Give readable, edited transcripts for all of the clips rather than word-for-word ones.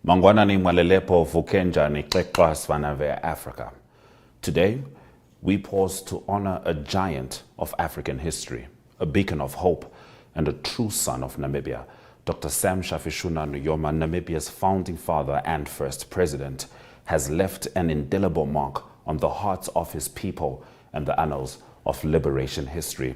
Mangwanani mwalelepo vukenja ni xexwa svanave Africa. Today, we pause to honor a giant of African history, a beacon of hope, and a true son of Namibia. Dr. Sam Shafishuna Nujoma, Namibia's founding father and first president, has left an indelible mark on the hearts of his people and the annals of liberation history.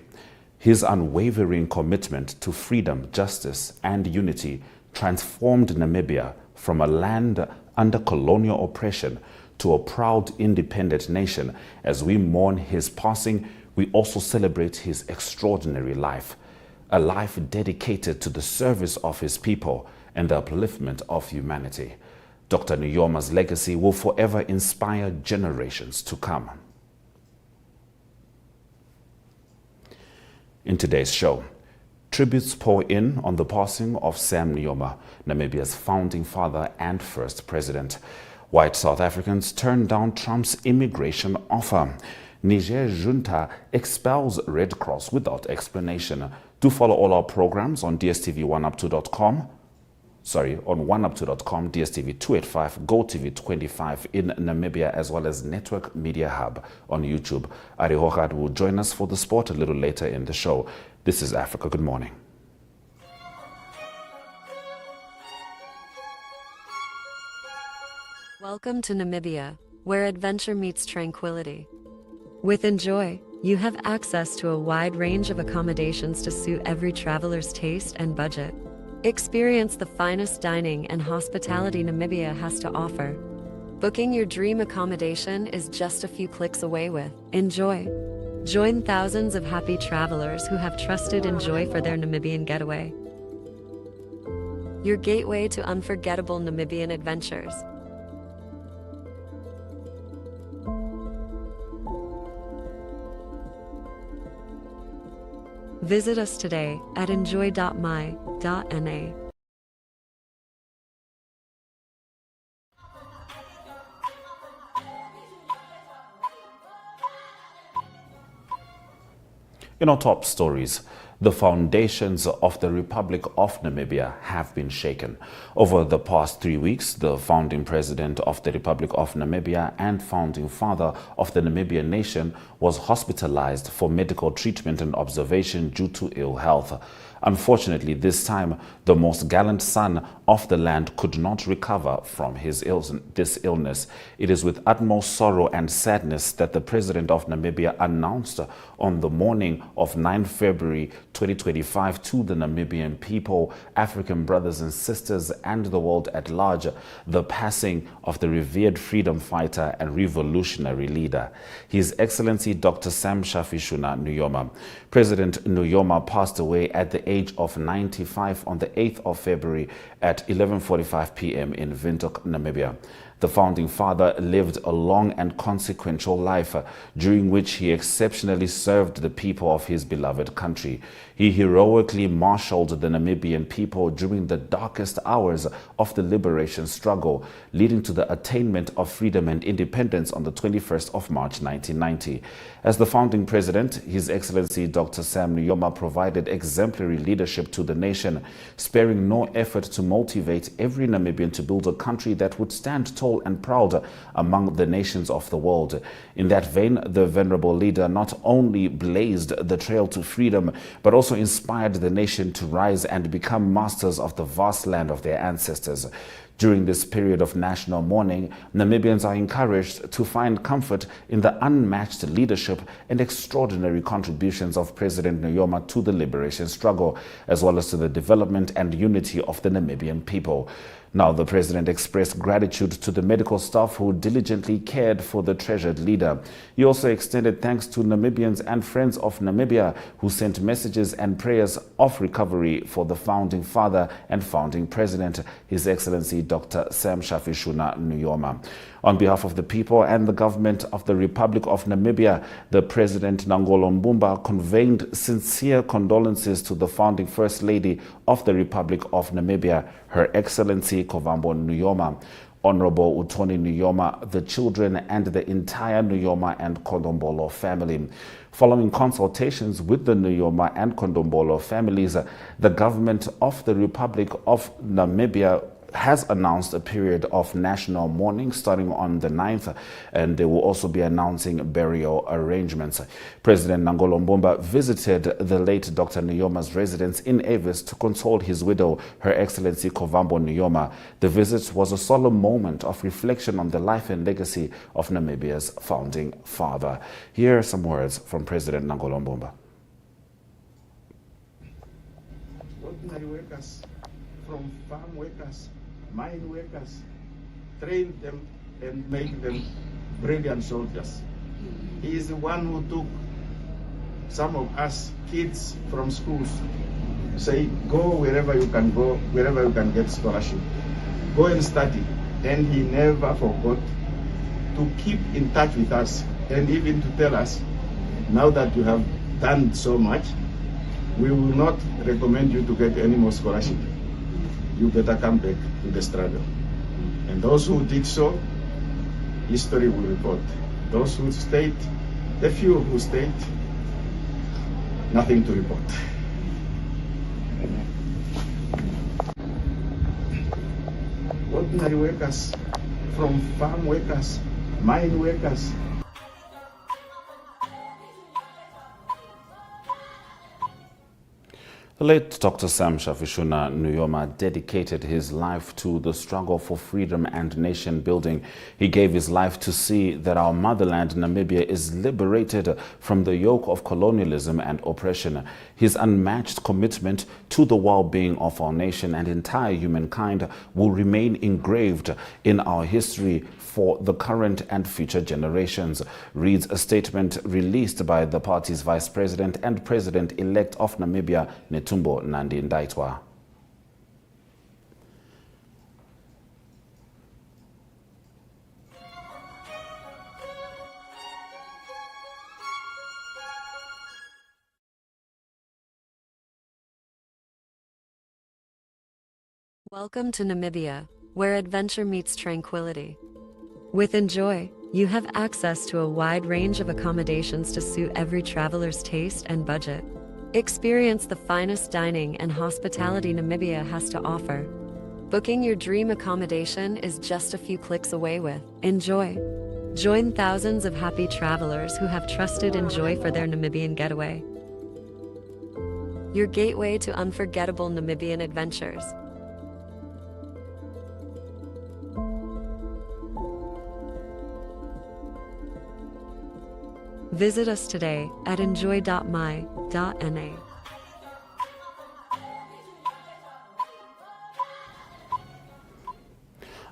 His unwavering commitment to freedom, justice, and unity transformed Namibia from a land under colonial oppression to a proud independent nation. As we mourn his passing, we also celebrate his extraordinary life, a life dedicated to the service of his people and the upliftment of humanity. Dr. Nujoma's legacy will forever inspire generations to come. In today's show, tributes pour in on the passing of Sam Nujoma, Namibia's founding father and first president. White South Africans turned down Trump's immigration offer. Niger Junta expels Red Cross without explanation. Do follow all our programs on DSTV1up2.com. On 1up2.com, DSTV 285, GoTV 25 in Namibia, as well as Network Media Hub on YouTube. Ari Hochad will join us for the sport a little later in the show. This is Africa. Good morning. Welcome to Namibia, where adventure meets tranquility. With Enjoy, you have access to a wide range of accommodations to suit every traveler's taste and budget. Experience the finest dining and hospitality Namibia has to offer. Booking your dream accommodation is just a few clicks away with Enjoy. Join thousands of happy travelers who have trusted Enjoy for their Namibian getaway. Your gateway to unforgettable Namibian adventures. Visit us today at enjoy.my.na. In our top stories, the foundations of the Republic of Namibia have been shaken. Over the past 3 weeks, the founding president of the Republic of Namibia and founding father of the Namibian nation was hospitalized for medical treatment and observation due to ill health. Unfortunately, this time, the most gallant son of the land could not recover from this illness. It is with utmost sorrow and sadness that the president of Namibia announced on the morning of 9 February 2025 to the Namibian people, African brothers and sisters, and the world at large, the passing of the revered freedom fighter and revolutionary leader, His Excellency Dr. Sam Shafishuna Nujoma. President Nujoma passed away at the age of 95 on the 8th of February at 11:45 p.m. in Windhoek, Namibia. The founding father lived a long and consequential life, during which he exceptionally served the people of his beloved country. He heroically marshaled the Namibian people during the darkest hours of the liberation struggle, leading to the attainment of freedom and independence on the 21st of March 1990. As the founding president, His Excellency Dr. Sam Nujoma provided exemplary leadership to the nation, sparing no effort to motivate every Namibian to build a country that would stand tall and proud among the nations of the world. In that vein, the venerable leader not only blazed the trail to freedom, but also inspired the nation to rise and become masters of the vast land of their ancestors. During this period of national mourning, Namibians are encouraged to find comfort in the unmatched leadership and extraordinary contributions of President Nujoma to the liberation struggle, as well as to the development and unity of the Namibian people. Now, the president expressed gratitude to the medical staff who diligently cared for the treasured leader. He also extended thanks to Namibians and friends of Namibia who sent messages and prayers of recovery for the founding father and founding president, His Excellency Dr. Sam Shafishuna Nujoma. On behalf of the people and the government of the Republic of Namibia, the President Nangolo Mbumba conveyed sincere condolences to the founding First Lady of the Republic of Namibia, Her Excellency Kovambo Nujoma. Honorable Utoni Nujoma, the children, and the entire Nujoma and Kondombolo family. Following consultations with the Nujoma and Kondombolo families, the government of the Republic of Namibia has announced a period of national mourning starting on the 9th, and they will also be announcing burial arrangements. President Nangolo Mbumba visited the late Dr. Nuyoma's residence in Avis to console his widow, Her Excellency Kovambo Nujoma. The visit was a solemn moment of reflection on the life and legacy of Namibia's founding father. Here are some words from President Nangolo Mbumba. Ordinary workers, from farm workers, mine workers, trained them and made them brilliant soldiers. He is the one who took some of us kids from schools, say, go wherever you can go, wherever you can get scholarship. Go and study. And he never forgot to keep in touch with us and even to tell us, now that you have done so much, we will not recommend you to get any more scholarship. You better come back to the struggle. And those who did so, history will report. Those who stayed, the few who stayed, nothing to report. Ordinary workers, from farm workers, mine workers. The late Dr. Sam Shafishuna Nujoma dedicated his life to the struggle for freedom and nation building. He gave his life to see that our motherland, Namibia, is liberated from the yoke of colonialism and oppression. His unmatched commitment to the well-being of our nation and entire humankind will remain engraved in our history for the current and future generations, reads a statement released by the party's Vice President and President-elect of Namibia, Netumbo Nandi-Ndaitwah. Welcome to Namibia, where adventure meets tranquility. With Enjoy, you have access to a wide range of accommodations to suit every traveler's taste and budget. Experience the finest dining and hospitality Namibia has to offer. Booking your dream accommodation is just a few clicks away with Enjoy. Join thousands of happy travelers who have trusted Enjoy for their Namibian getaway. Your gateway to unforgettable Namibian adventures. Visit us today at enjoy.my.na.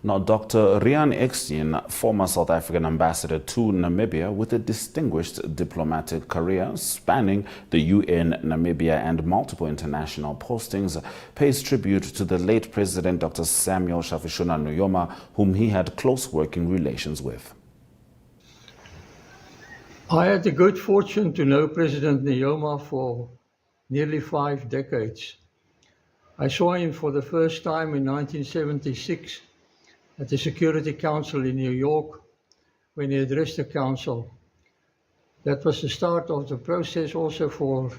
Now, Dr. Rian Extien, former South African ambassador to Namibia with a distinguished diplomatic career spanning the UN, Namibia, and multiple international postings, pays tribute to the late President Dr. Samuel Shafishuna Nujoma, whom he had close working relations with. I had the good fortune to know President Nujoma for nearly 5 decades. I saw him for the first time in 1976 at the Security Council in New York when he addressed the Council. That was the start of the process also for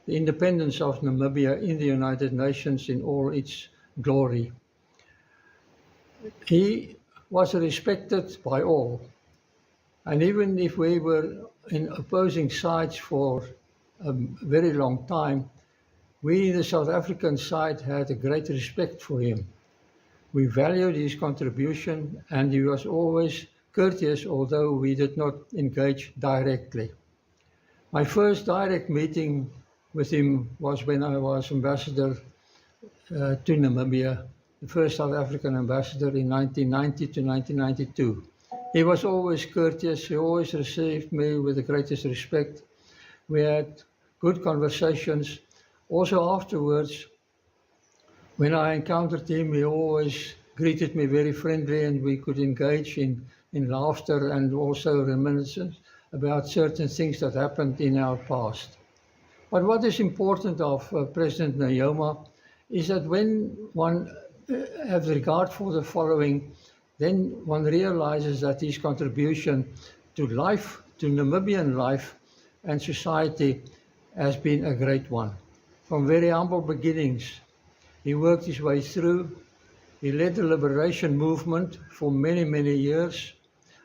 the independence of Namibia in the United Nations in all its glory. He was respected by all. And even if we were in opposing sides for a very long time, we in the South African side had a great respect for him. We valued his contribution and he was always courteous, although we did not engage directly. My first direct meeting with him was when I was ambassador to Namibia, the first South African ambassador in 1990 to 1992. He was always courteous. He always received me with the greatest respect. We had good conversations. Also afterwards, when I encountered him, he always greeted me very friendly and we could engage in laughter and also reminiscence about certain things that happened in our past. But what is important of President Nujoma is that when one has regard for the following, then one realizes that his contribution to life, to Namibian life and society has been a great one. From very humble beginnings, he worked his way through. He led the liberation movement for many, many years.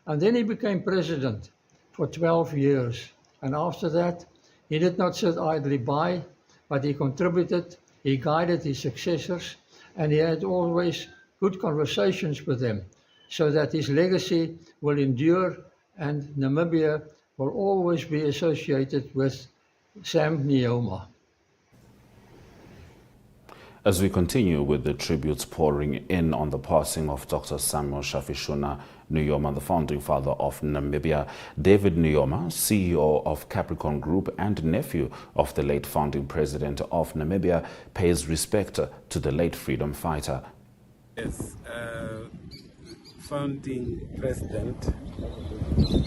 And then he became president for 12 years. And after that, he did not sit idly by, but he contributed, he guided his successors, and he had always good conversations with them, so that his legacy will endure and Namibia will always be associated with Sam Nujoma. As we continue with the tributes pouring in on the passing of Dr. Samuel Shafishuna Nujoma, the founding father of Namibia, David Nujoma, CEO of Capricorn Group and nephew of the late founding president of Namibia, pays respect to the late freedom fighter. Yes, founding president,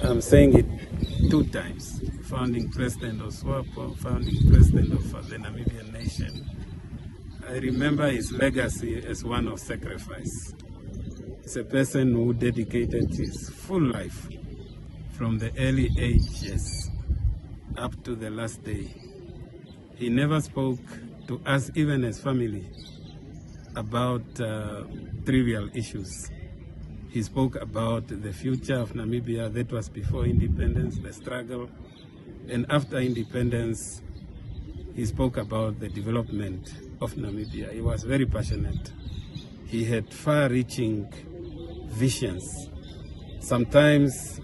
I'm saying it 2 times, founding president of SWAPO, founding president of the Namibian nation. I remember his legacy as one of sacrifice. He's a person who dedicated his full life from the early ages up to the last day. He never spoke to us, even as family, about trivial issues. He spoke about the future of Namibia. That was before independence, the struggle. And after independence, he spoke about the development of Namibia. He was very passionate. He had far-reaching visions. Sometimes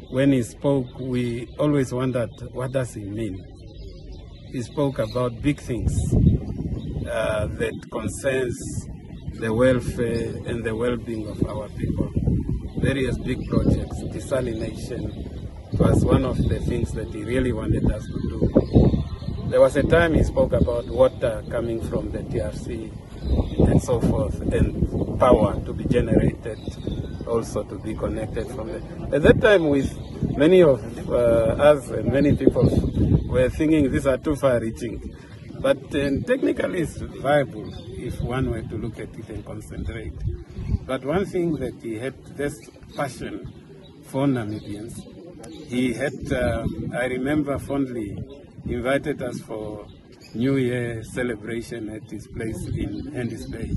when he spoke, we always wondered, what does he mean? He spoke about big things that concerns the welfare and the well-being of our people. Various big projects, desalination was one of the things that he really wanted us to do. There was a time he spoke about water coming from the DRC and so forth, and power to be generated, also to be connected from there. At that time, with many of us and many people were thinking these are too far-reaching. But technically it's viable if one were to look at it and concentrate. But one thing that he had this passion for Namibians, he had, I remember fondly, invited us for New Year celebration at his place in Hendy's Bay.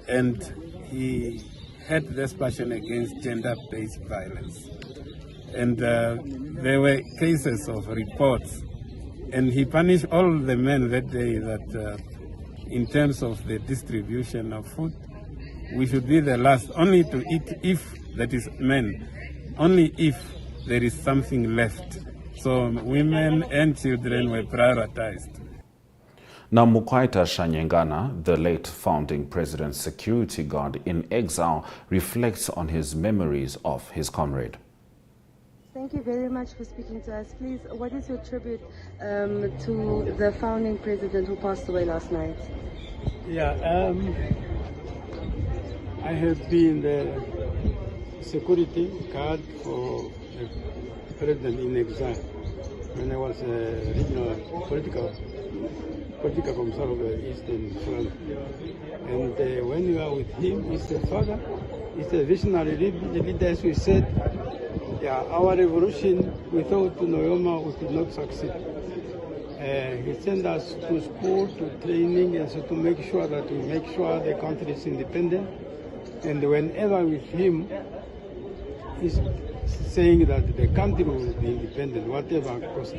And he had this passion against gender-based violence. And there were cases of reports. And he punished all the men that day that in terms of the distribution of food, we should be the last only to eat if, that is men, only if there is something left. So women and children were prioritized. Now, Mukwaita Shanyengana, the late founding president's security guard in exile, reflects on his memories of his comrade. Thank you very much for speaking to us. Please, what is your tribute to the founding president who passed away last night? Yeah, I have been the security guard for the president in exile when I was a regional political commissar of the Eastern Front. And when you are with him, he's a father, he's a visionary leader, as we said. Yeah, our revolution, without Nujoma, we could not succeed. He sent us to school, to training, and so to make sure that we make sure the country is independent. And whenever with him, he's saying that the country will be independent, whatever cost.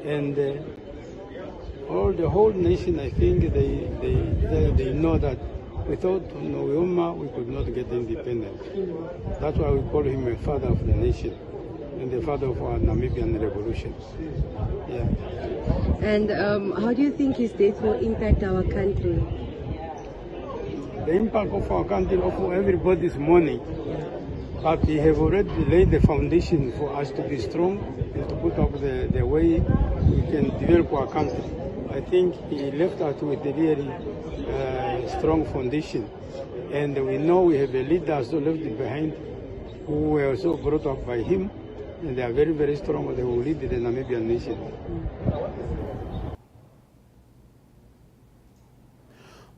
And the whole nation, I think, they know that without Nujoma, we could not get independent. That's why we call him a father of the nation and the father of our Namibian revolution. Yeah. And how do you think his death will impact our country? The impact of our country, of everybody's mourning. But he have already laid the foundation for us to be strong and to put up the way we can develop our country. I think he left us with a really strong foundation. And we know we have a leader so left behind who were also brought up by him. And they are very, very strong. They will lead the Namibian nation.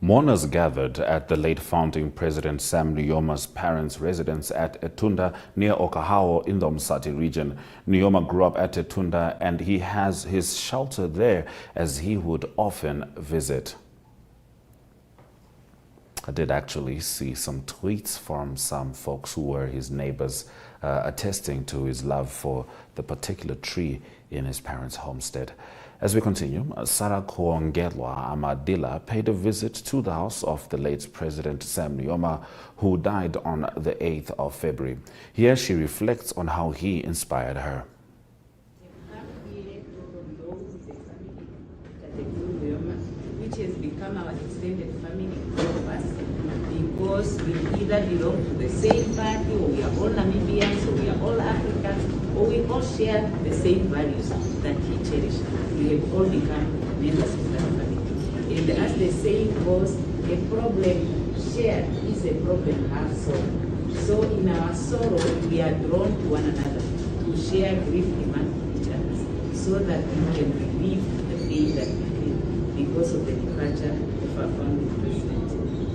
Mourners gathered at the late founding President Sam Nujoma's parents' residence at Etunda near Okahao in the Umsati region. Nujoma grew up at Etunda and he has his shelter there as he would often visit. I did actually see some tweets from some folks who were his neighbors attesting to his love for the particular tree in his parents' homestead. As we continue, Sarah Kuongelwa Amadila paid a visit to the house of the late President Sam Nujoma, who died on the 8th of February. Here she reflects on how he inspired her. Which has become our extended family, all of us, because we either belong to the same party, or we are all Namibians, or we are all Africans, or we all share the same values that he cherished. We have all become members of that family. And as the saying goes, a problem shared is a problem half solved. So in our sorrow, we are drawn to one another to share grief among each other, so that we can relieve the pain that we feel because of the departure of our founding president.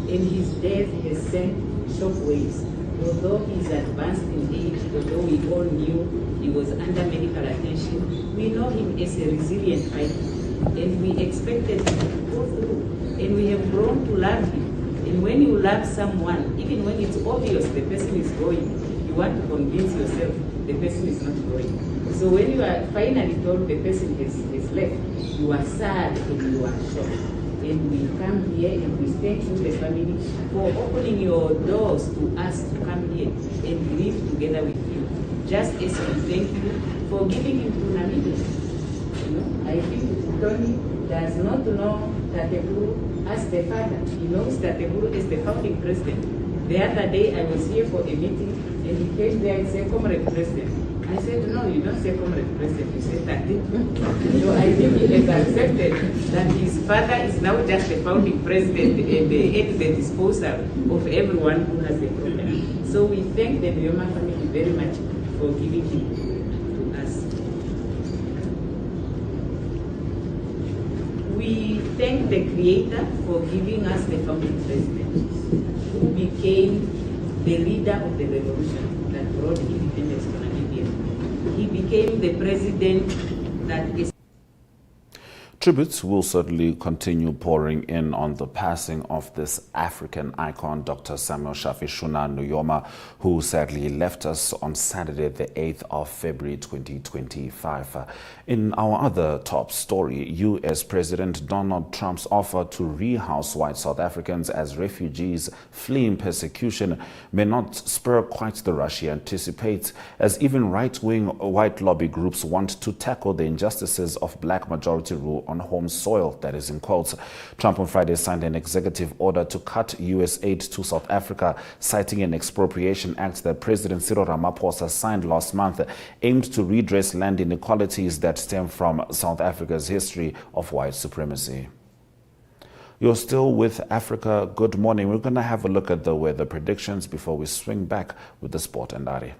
And his death has sent shockwaves. Although he is advanced in age, although we all knew he was under medical attention, we know him as a resilient fighter. And we expected him to go through. And we have grown to love him. And when you love someone, even when it's obvious the person is going, you want to convince yourself the person is not going. So when you are finally told the person has left, you are sad and you are shocked. And we come here and we thank you, the family, for opening your doors to us to come here and grieve together with you. Just as we thank you for giving him to Namibia. You know, I think Tony does not know Tatekuru as the father. He knows Tatekuru as the founding president. The other day I was here for a meeting and he came there and said, Comrade President. I said, no, you don't say Comrade President, you say Tatekuru. So I think he has accepted that his father is now just the founding president and at the disposal of everyone who has a problem. So we thank the Nujoma family very much for giving him to us. We thank the Creator for giving us the founding president, who became the leader of the revolution that brought independence to Namibia. He became the president that is. Tributes will certainly continue pouring in on the passing of this African icon, Dr. Samuel Shafishuna Nujoma, who sadly left us on Saturday, the 8th of February 2025. In our other top story, U.S. President Donald Trump's offer to rehouse white South Africans as refugees fleeing persecution may not spur quite the rush he anticipates, as even right-wing white lobby groups want to tackle the injustices of black majority rule on home soil, that is in quotes. Trump on Friday signed an executive order to cut U.S. aid to South Africa, citing an expropriation act that President Cyril Ramaphosa signed last month, aimed to redress land inequalities that stem from South Africa's history of white supremacy. You're still with Africa. Good morning. We're going to have a look at the weather predictions before we swing back with the sport and Ari.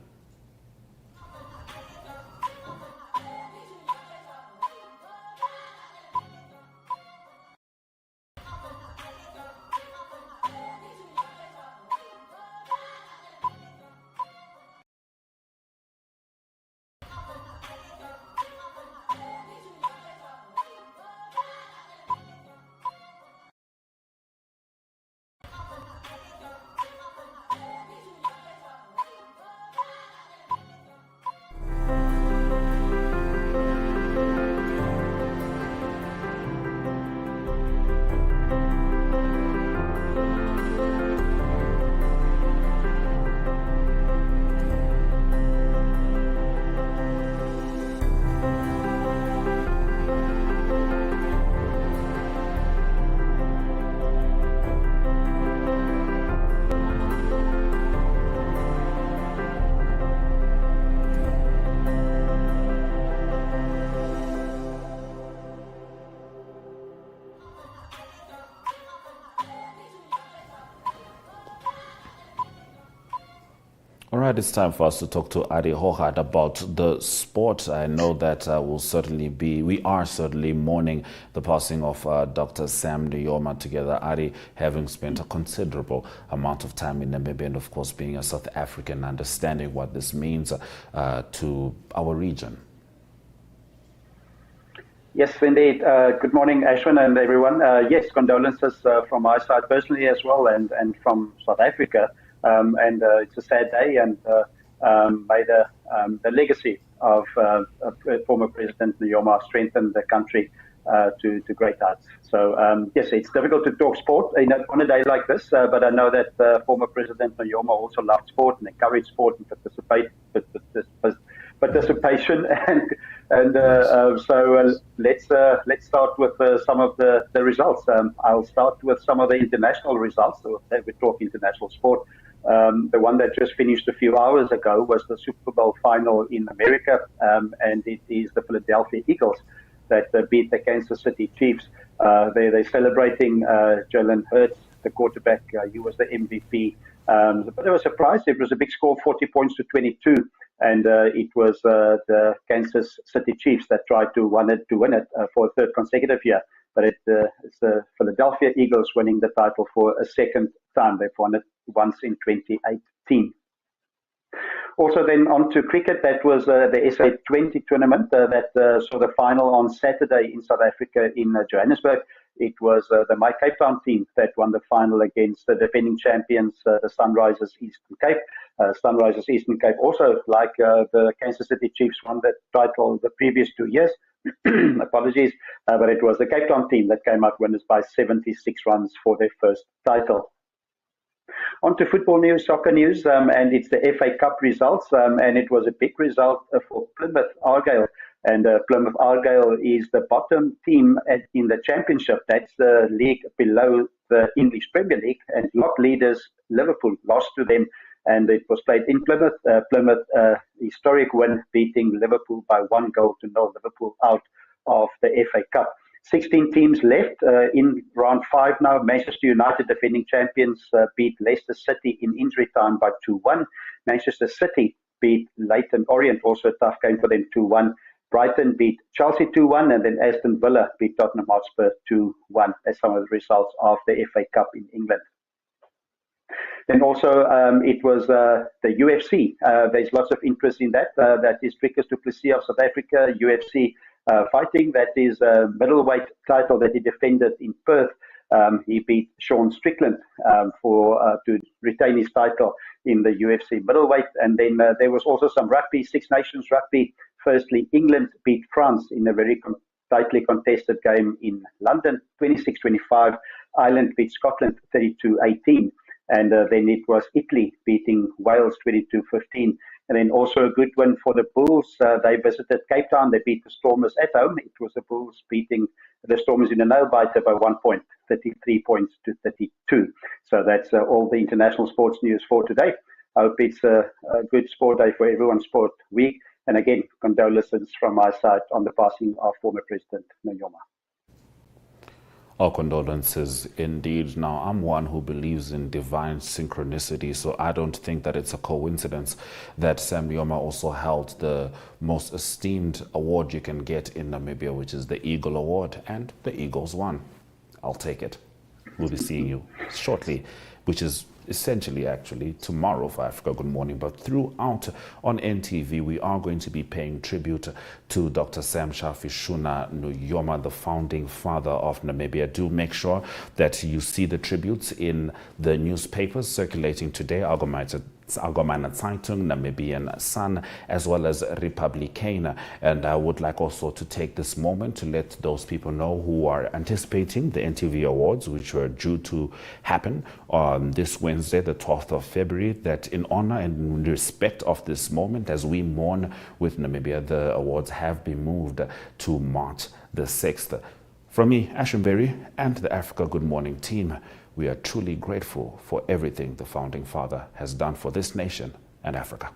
All right, it's time for us to talk to Ari Hohad about the sport. I know that we are certainly mourning the passing of Dr. Sam Nujoma together. Ari, having spent a considerable amount of time in Namibia and, of course, being a South African, understanding what this means to our region. Yes, indeed. Good morning, Ashwin and everyone. Yes, condolences from my side personally as well, and from South Africa. It's a sad day, and may the legacy of former President Nujoma strengthen the country to great heights. So yes, it's difficult to talk sport on a day like this, but I know that former President Nujoma also loved sport and encouraged sport and participation, so let's start with some of the results. I'll start with some of the international results. So we talk international sport. The one that just finished a few hours ago was the Super Bowl final in America, and it is the Philadelphia Eagles that beat the Kansas City Chiefs. They're celebrating Jalen Hurts, the quarterback. He was the MVP. But they were surprised. It was a big score, 40 points to 22. And it was the Kansas City Chiefs that tried to win it for a third consecutive year. But it's the Philadelphia Eagles winning the title for a second time. They've won it once in 2018. Also then on to cricket, that was the SA20 tournament that saw the final on Saturday in South Africa in Johannesburg. It was the My Cape Town team that won the final against the defending champions, the Sunrisers Eastern Cape. Sunrisers Eastern Cape also, like the Kansas City Chiefs, won that title the previous 2 years. Apologies, but it was the Cape Town team that came out winners by 76 runs for their first title. On to football news, soccer news, and it's the FA Cup results, and it was a big result for Plymouth Argyle. And Plymouth Argyle is the bottom team in the championship. That's the league below the English Premier League, and lot leaders Liverpool lost to them, and it was played in Plymouth. Plymouth, historic win, beating Liverpool by 1-0. Liverpool out of the FA Cup. 16 teams left in round 5 now. Manchester United, defending champions, beat Leicester City in injury time by 2-1. Manchester City beat Leyton Orient, also a tough game for them, 2-1. Brighton beat Chelsea 2-1, and then Aston Villa beat Tottenham Hotspur 2-1. That's some of the results of the FA Cup in England. Then also it was the UFC. There's lots of interest in that. That is Dricus du Plessis of South Africa, UFC fighting. That is a middleweight title that he defended in Perth. He beat Sean Strickland to retain his title in the UFC middleweight. And then there was also some rugby, Six Nations rugby. Firstly, England beat France in a very tightly contested game in London, 26-25. Ireland beat Scotland 32-18. And then it was Italy beating Wales 22-15. And then also a good win for the Bulls. They visited Cape Town. They beat the Stormers at home. It was the Bulls beating the Stormers in a nail-biter by 1 point, 33 points to 32. So that's all the international sports news for today. I hope it's a good sport day for everyone, sport week. And again, condolences from my side on the passing of former President Nujoma. Our condolences indeed. Now, I'm one who believes in divine synchronicity, so I don't think that it's a coincidence that Sam Nujoma also held the most esteemed award you can get in Namibia, which is the Eagle Award, and the Eagles won. I'll take it. We'll be seeing you shortly, which is essentially actually tomorrow for Africa Good Morning. But throughout on NTV, we are going to be paying tribute to Dr. Sam Shafishuna Nujoma, the founding father of Namibia. Do make sure that you see the tributes in the newspapers circulating today, Algemeine Zeitung, Namibian Sun, as well as Republicana. And I would like also to take this moment to let those people know who are anticipating the NTV Awards, which were due to happen on this Wednesday, the 12th of February, that in honor and in respect of this moment, as we mourn with Namibia, the awards have been moved to March the 6th. From me, Ashwin Berry, and the Africa Good Morning team, we are truly grateful for everything the founding father has done for this nation and Africa.